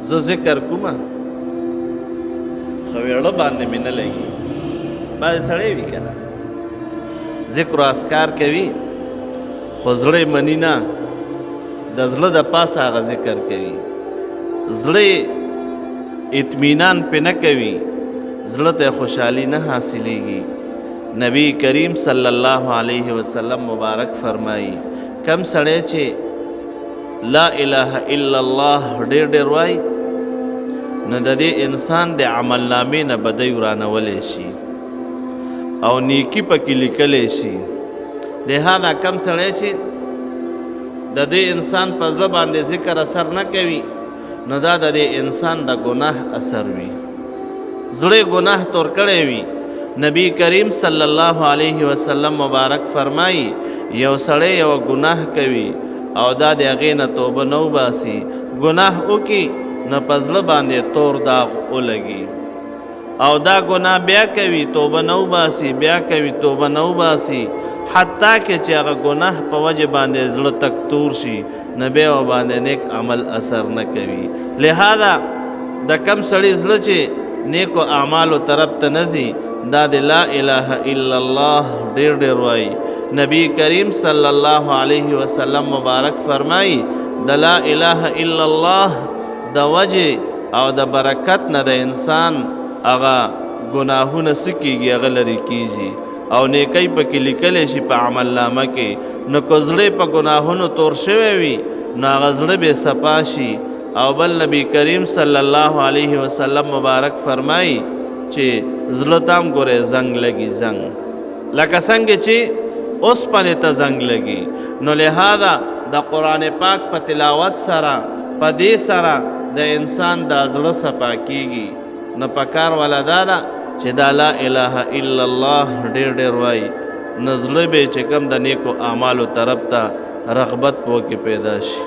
زه ذکر کومه خو ویړه باندې مې نه لګي. بعضې سړی وي که نه ذکر و اذکار کوي خو زړه یې مني نه، د زړه د پاسه هغه ذکر کوي، زړه اطمینان پې نه کوي، زړه ته خوشحالي نه حاصلېږي. نبی کریم صلی الله علیه وسلم مبارک فرمایي کم سړی چې لا اله الا الله ډېر ډېر وایي نو د دې انسان د عمل نامې نه بدۍ ورانولی شي او نیکي پکې لیکلی شي. لهذا کم سړی چې د دې انسان په زړه باندې ذکر اثر نه کوي نو دا د دې انسان د ګناه اثر وي، زړه ګناه تور کړی وي. نبی کریم صلی الله علیه وسلم مبارک فرمایي یو سړی یو ګناه کوي او دا د هغې نه توبه نه وباسي، ګناه وکړي نو په زړه باندې تور داغ ولګي او دا ګناه بیا کوي توبه نه وباسي، بیا کوي توبه نه وباسي، حتی که چې هغه ګناه په وجه باندې زړه تک تور شي نو بیا باندې نیک عمل اثر نه کوي. لہذا د کم سړي زړه چې نیکو اعمالو طرف ته نه ځي دا د لا اله الا الله ډېر ډېر وایي. نبی کریم صلی الله علیه وسلم مبارک فرمایي د لا اله الا الله د وجه او د برکت نه د انسان هغه ګناهونه څه کېږي هغه لرې کېږي او نیکۍ پکې لیکلی شي په عمل نامه کې. نو که زړه په ګناهونو تور شوی وي نو هغه زړه بې صفا شي. او بل نبی کریم صلی الله علیه وسلم مبارک فرمایي چې زړه ته هم ګورئ زنګ لګي، زنګ لکه څنګه چې اوسپنې ته زنګ لګي. نو لهذا د قرآن پاک په تلاوت سره په دې سره د انسان د زړه صفا کېږي. نو پکار والا دا ده چې دا لا اله الا الله ډېر ډېر وایي نو زړه به چې کوم د نیکو اعمالو طرف ته رغبت په کې پیدا شي.